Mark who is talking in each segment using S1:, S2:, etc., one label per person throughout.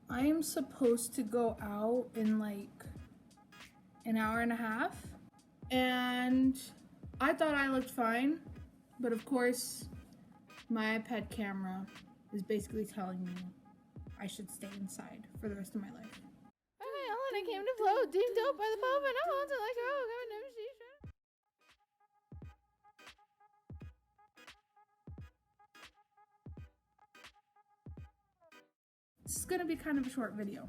S1: I am supposed to go out in like an hour and a half, and I thought I looked fine, but of course my iPad camera is basically telling me I should stay inside for the rest of my life.
S2: Okay, Ellen, I came to float, deemed dope by the Pope, and I want to let go.
S1: This is gonna be kind of a short video.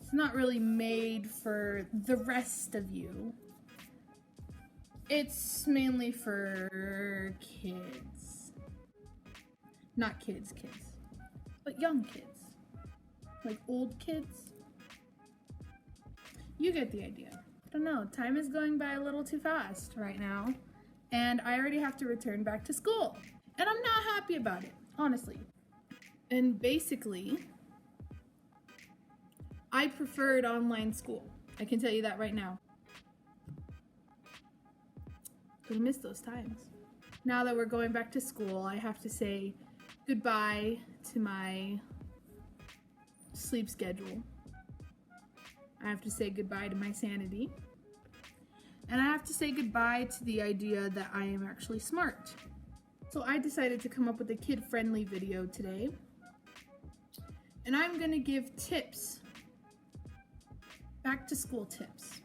S1: It's not really made for the rest of you. It's mainly for kids. Not kids, but young kids. Like old kids. You get the idea. I don't know, time is going by a little too fast right now, and I already have to return back to school. And I'm not happy about it, honestly. And basically, I preferred online school. I can tell you that right now. I miss those times. Now that we're going back to school, I have to say goodbye to my sleep schedule. I have to say goodbye to my sanity. And I have to say goodbye to the idea that I am actually smart. So I decided to come up with a kid-friendly video today. And I'm gonna give tips, back to school tips.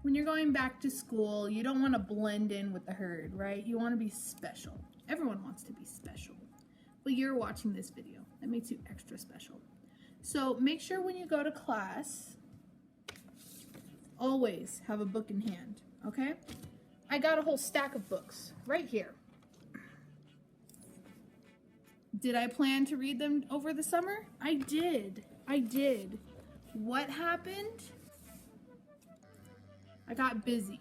S1: When you're going back to school, you don't wanna blend in with the herd, right? You wanna be special. Everyone wants to be special. But you're watching this video. That makes you extra special. So make sure when you go to class, always have a book in hand, okay? I got a whole stack of books right here. Did I plan to read them over the summer? I did. What happened? I got busy.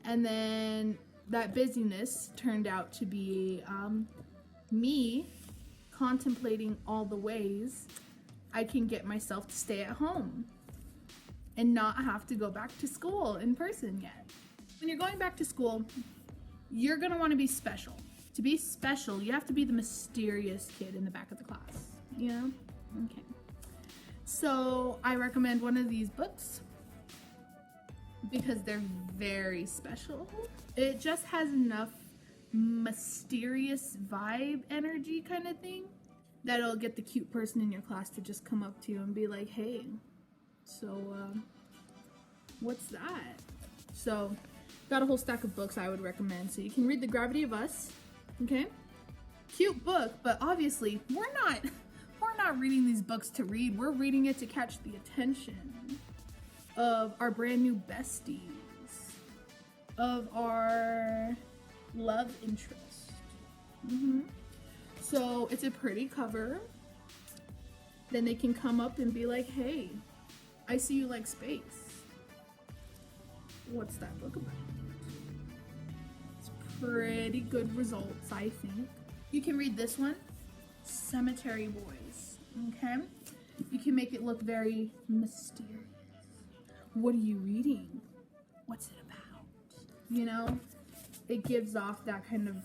S1: And then that busyness turned out to be me contemplating all the ways I can get myself to stay at home and not have to go back to school in person yet. When you're going back to school, you're gonna wanna be special. To be special, you have to be the mysterious kid in the back of the class, you know? Okay. So I recommend one of these books because they're very special. It just has enough mysterious vibe energy kind of thing that'll get the cute person in your class to just come up to you and be like, hey, so what's that? So got a whole stack of books I would recommend. So you can read The Gravity of Us, okay? Cute book, but obviously we're not reading these books to read. We're reading it to catch the attention of our brand new besties, of our love interest. So it's a pretty cover. Then they can come up and be like, hey, I see you like space. What's that book about? It's pretty good results, I think. You can read this one, Cemetery Boys, okay? You can make it look very mysterious. What are you reading? What's it about? You know, it gives off that kind of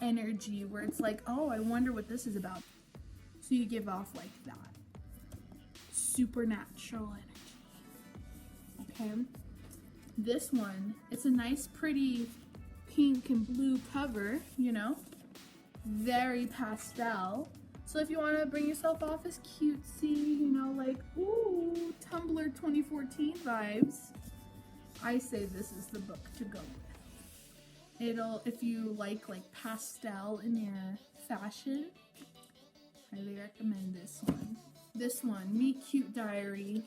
S1: energy where it's like, oh, I wonder what this is about. So you give off like that supernatural energy, okay? This one, it's a nice pretty pink and blue cover, you know, very pastel. So if you want to bring yourself off as cutesy, you know, like, ooh, Tumblr 2014 vibes, I say this is the book to go with. It'll, if you like pastel in your fashion, highly recommend this one. This one, Meet Cute Diary.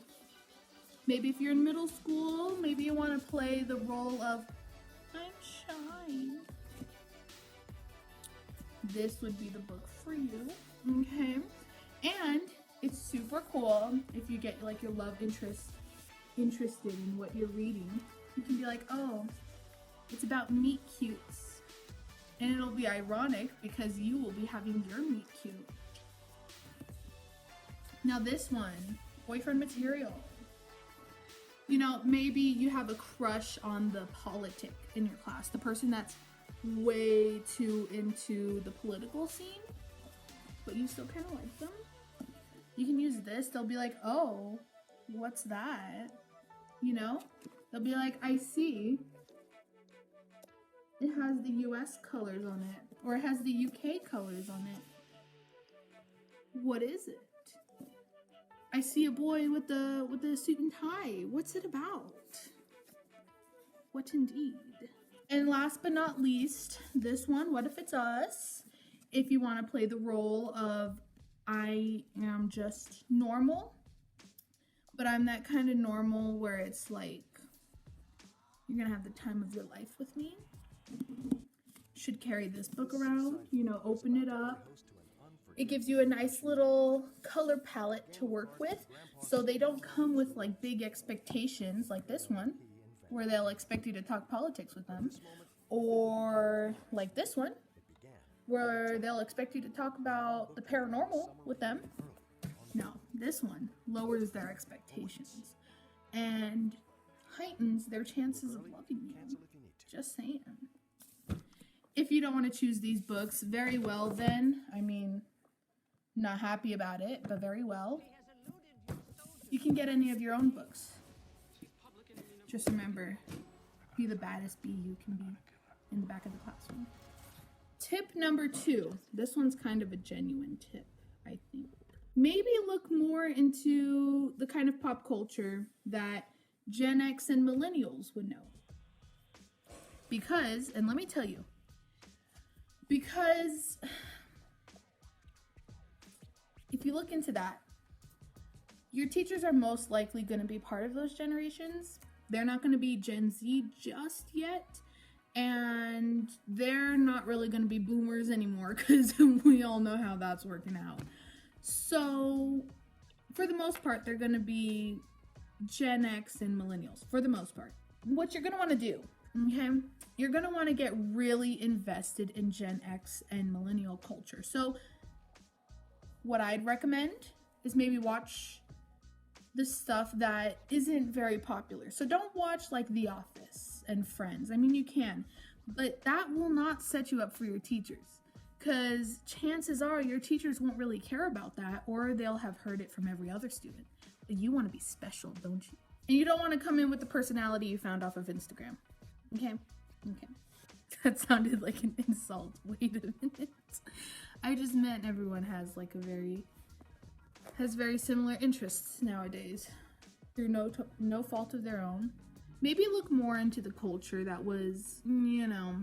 S1: Maybe if you're in middle school, maybe you want to play the role of, I'm shy. This would be the book for you, okay? And it's super cool if you get like your love interest interested in what you're reading. You can be like, oh, it's about meet cutes. And it'll be ironic because you will be having your meet cute. Now this one, boyfriend material. You know, maybe you have a crush on the politic in your class, the person that's way too into the political scene. but you still kind of like them. You can use this. They'll be like, oh, what's that? You know? They'll be like, I see. It has the US colors on it. Or it has the UK colors on it. What is it? I see a boy with a suit and tie. What's it about? What indeed? And last but not least, this one, What If It's Us? If you want to play the role of I am just normal, but I'm that kind of normal where it's like, you're gonna have the time of your life with me. Should carry this book around, you know, open it up. It gives you a nice little color palette to work with, so they don't come with like big expectations like this one, where they'll expect you to talk politics with them, or like this one, where they'll expect you to talk about the paranormal with them. No, this one lowers their expectations and heightens their chances of loving you. Just saying. If you don't want to choose these books, very well then. I mean, not happy about it, but very well. You can get any of your own books. Just remember, be the baddest bee you can be in the back of the classroom. Tip number 2. This one's kind of a genuine tip, I think. Maybe look more into the kind of pop culture that Gen X and millennials would know. Because, and let me tell you, because if you look into that, your teachers are most likely going to be part of those generations. They're not going to be Gen Z just yet. And they're not really going to be boomers anymore because we all know how that's working out. So, for the most part, they're going to be Gen X and millennials, for the most part. What you're going to want to do, okay? You're going to want to get really invested in Gen X and millennial culture. So, what I'd recommend is maybe watch the stuff that isn't very popular. So don't watch like The Office and Friends. I mean, you can, but that will not set you up for your teachers, because chances are your teachers won't really care about that, or they'll have heard it from every other student. But you want to be special, don't you? And you don't want to come in with the personality you found off of Instagram. Okay? Okay. That sounded like an insult. Wait a minute. I just meant everyone has like very similar interests nowadays through no fault of their own. Maybe look more into the culture that was, you know,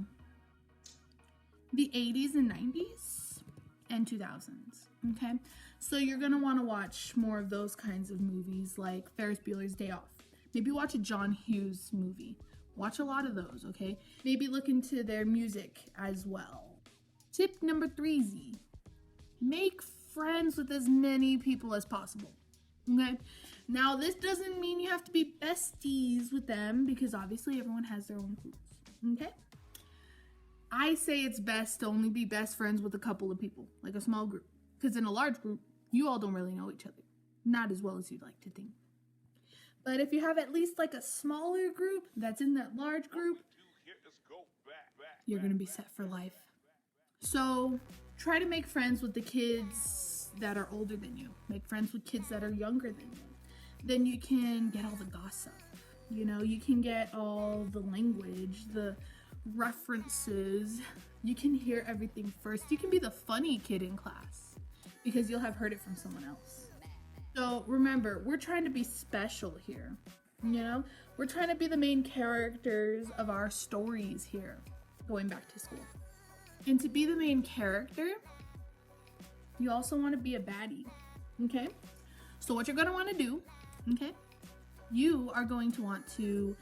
S1: the 80s and 90s and 2000s, okay? So you're gonna wanna watch more of those kinds of movies like Ferris Bueller's Day Off. Maybe watch a John Hughes movie. Watch a lot of those, okay? Maybe look into their music as well. Tip number 3, make friends with as many people as possible, okay? Now, this doesn't mean you have to be besties with them, because obviously everyone has their own groups, okay? I say it's best to only be best friends with a couple of people, like a small group, because in a large group, you all don't really know each other, not as well as you'd like to think. But if you have at least like a smaller group that's in that large group, you're gonna be set for life. So try to make friends with the kids that are older than you. Make friends with kids that are younger than you. Then you can get all the gossip. You know, you can get all the language, the references. You can hear everything first. You can be the funny kid in class because you'll have heard it from someone else. So remember, we're trying to be special here. You know, we're trying to be the main characters of our stories here, going back to school. And to be the main character, you also want to be a baddie, okay? So what you're going to want to do, okay, you are going to want to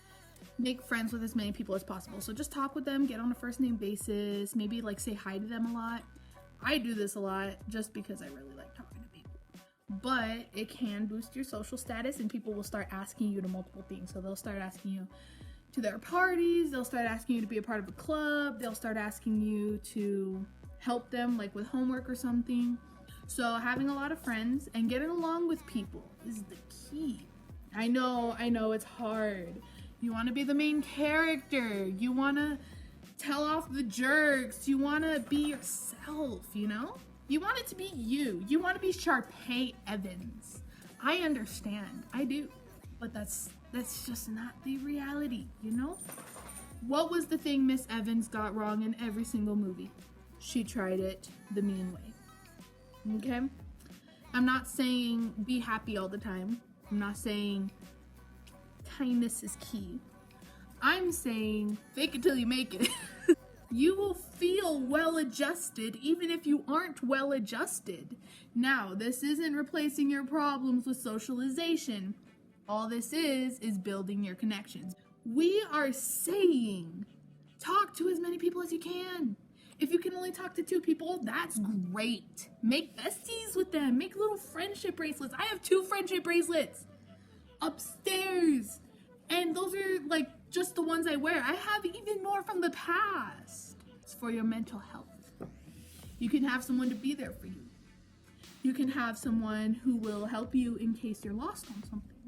S1: make friends with as many people as possible. So just talk with them, get on a first name basis, maybe like say hi to them a lot. I do this a lot just because I really like talking to people. But it can boost your social status, and people will start asking you to multiple things. So they'll start asking you to their parties, they'll start asking you to be a part of a club, they'll start asking you to help them like with homework or something. So having a lot of friends and getting along with people is the key. I know it's hard. You want to be the main character, you want to tell off the jerks, you want to be yourself, you know? You want it to be you. You want to be Sharpay Evans. I understand. I do. But that's just not the reality, you know? What was the thing Miss Evans got wrong in every single movie? She tried it the mean way. Okay? I'm not saying be happy all the time. I'm not saying kindness is key. I'm saying fake it till you make it. You will feel well adjusted even if you aren't well adjusted. Now, this isn't replacing your problems with socialization. All this is building your connections. We are saying talk to as many people as you can. If you can only talk to 2 people, that's great. Make besties with them. Make little friendship bracelets. I have 2 friendship bracelets upstairs. And those are like just the ones I wear. I have even more from the past. It's for your mental health. You can have someone to be there for you. You can have someone who will help you in case you're lost on something.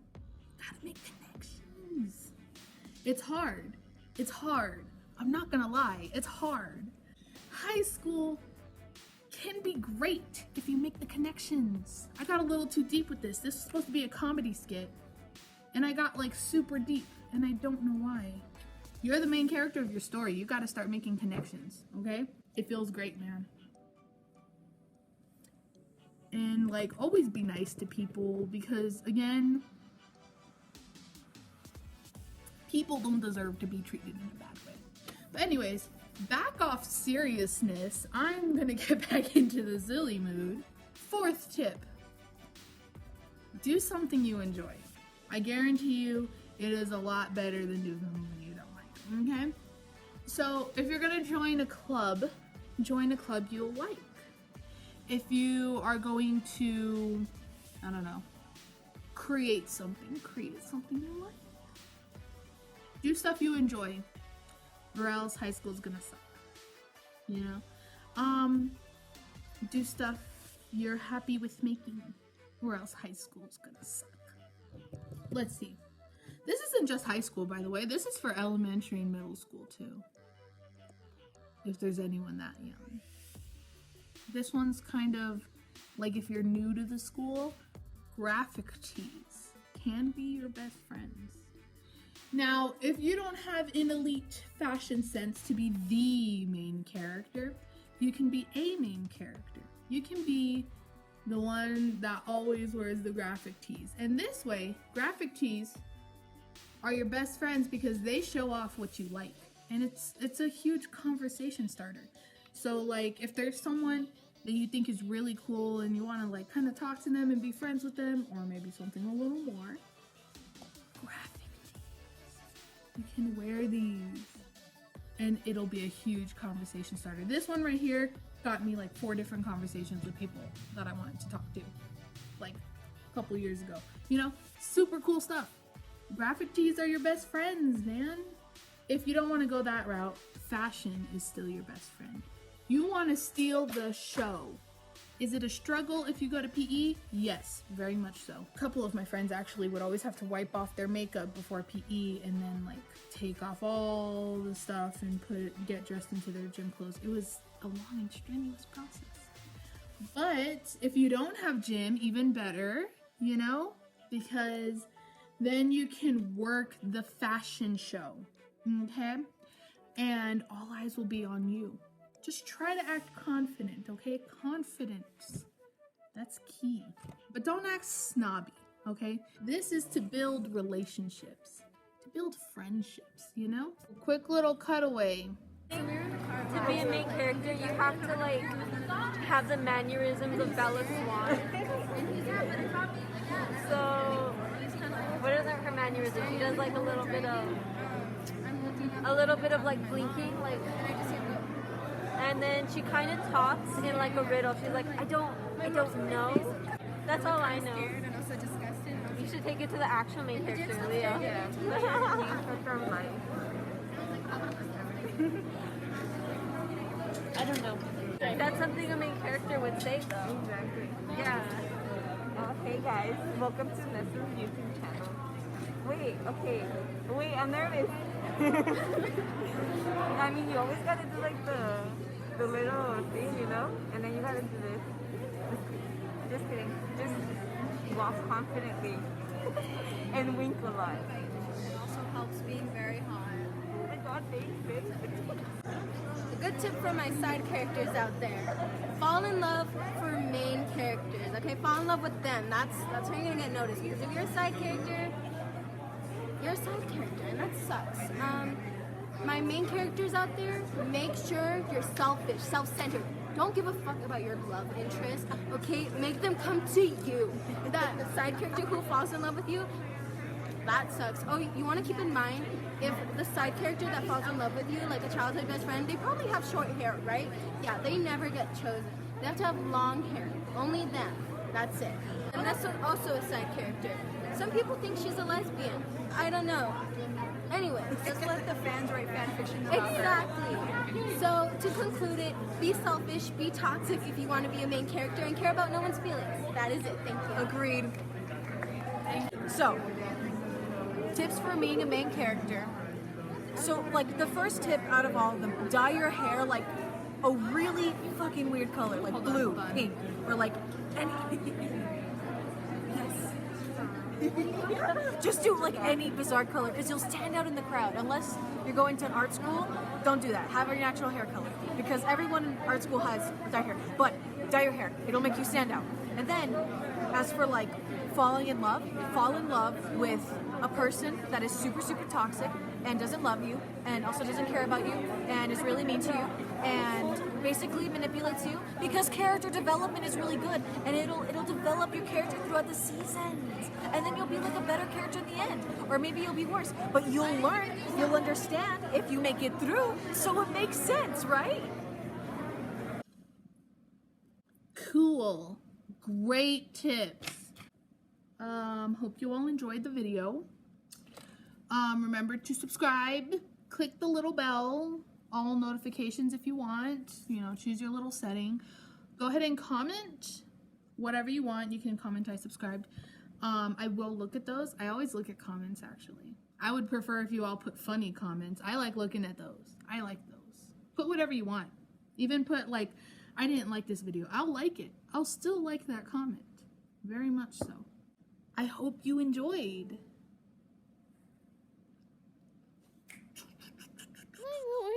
S1: Gotta make connections. It's hard. It's hard. I'm not gonna lie. It's hard. High school can be great if you make the connections. I got a little too deep with this. This is supposed to be a comedy skit. And I got like super deep, and I don't know why. You're the main character of your story. You gotta start making connections, okay? It feels great, man. And like, always be nice to people because, again, people don't deserve to be treated in a bad way. But anyways, back off seriousness. I'm gonna get back into the silly mood. 4th tip. Do something you enjoy. I guarantee you it is a lot better than doing something you don't like, okay? So if you're gonna join a club you'll like. If you are going to, I don't know, create something you like. Do stuff you enjoy, or else high school's gonna suck, you know? Do stuff you're happy with making, or else high school's gonna suck. Let's see. This isn't just high school, by the way. This is for elementary and middle school, too. If there's anyone that young. This one's kind of like if you're new to the school, graphic tees can be your best friends. Now, if you don't have an elite fashion sense to be the main character, you can be a main character. You can be the one that always wears the graphic tees. And this way, graphic tees are your best friends because they show off what you like. And it's a huge conversation starter. So like, if there's someone that you think is really cool and you want to like kind of talk to them and be friends with them, or maybe something a little more, graphic tees. You can wear these and it'll be a huge conversation starter. This one right here got me like 4 different conversations with people that I wanted to talk to like a couple years ago. You know, super cool stuff. Graphic tees are your best friends, man. If you don't want to go that route, fashion is still your best friend. You want to steal the show. Is it a struggle if you go to PE? Yes, very much so. A couple of my friends actually would always have to wipe off their makeup before PE and then like take off all the stuff and get dressed into their gym clothes. It was a long and strenuous process. But if you don't have gym, even better, you know, because then you can work the fashion show, okay? And all eyes will be on you. Just try to act confident, okay? Confidence. That's key. But don't act snobby, okay? This is to build relationships, to build friendships, you know? Quick little cutaway.
S3: To be a main character, you have to like have the mannerisms of Bella Swan. So, what are her mannerisms? She does like a little bit of like blinking, like, and then she kind of talks in like a riddle. She's like, I don't know. That's all I know. You should take it to the actual main character, Leo. Yeah. From life. I don't know. That's something a main character would say, though. Exactly. Yeah. Hey guys, welcome to Nessa's YouTube channel. Wait, I'm nervous. I mean, you always gotta do like the
S4: the little thing, you know? And then you gotta do this. Just kidding. Just walk confidently and wink a lot.
S2: It also helps being very hot.
S4: Oh my god, thanks, babe.
S2: A good tip for my side characters out there. Fall in love for main characters, okay? Fall in love with them. That's how you're gonna get noticed. Because if you're a side character, you're a side character, and that sucks. My main characters out there, make sure you're selfish, self-centered. Don't give a fuck about your love interest, okay? Make them come to you. That the side character who falls in love with you, that sucks. Oh, you want to keep in mind, if the side character that falls in love with you, like a childhood best friend, they probably have short hair, right? Yeah, they never get chosen. They have to have long hair. Only them. That's it. And that's also a side character. Some people think she's a lesbian. I don't know. Anyway,
S4: Just let the fans write fan fiction about her.
S2: exactly. So to conclude it, be selfish, be toxic if you want to be a main character, and care about no one's feelings. That is it. Thank you.
S5: Agreed. So, tips for being a main character. So, like, the first tip out of all of them, dye your hair like a really fucking weird color, like blue, pink, or like any. Yes. Just do like any bizarre color because you'll stand out in the crowd. Unless you're going to an art school, don't do that. Have your natural hair color because everyone in art school has dyed hair. But dye your hair; it'll make you stand out. And then, as for like falling in love, fall in love with a person that is super, super toxic and doesn't love you and also doesn't care about you and is really mean to you and basically manipulates you because character development is really good and it'll develop your character throughout the seasons and then you'll be like a better character in the end or maybe you'll be worse but you'll learn, you'll understand if you make it through so it makes sense, right?
S1: Cool. Great tips. Hope you all enjoyed the video. Remember to subscribe, click the little bell, all notifications if you want, choose your little setting. Go ahead and comment whatever you want. You can comment I subscribed. I will look at those. I always look at comments actually. I would prefer if you all put funny comments. I like looking at those. I like those. Put whatever you want. Even put like, I didn't like this video. I'll like it. I'll still like that comment. Very much so. I hope you enjoyed.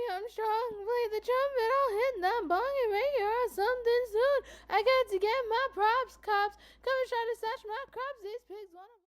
S2: I'm strong, play the trumpet, I'll hit that bong and make it or something soon. I got to get my props, cops. Come and try to snatch my crops, these pigs wanna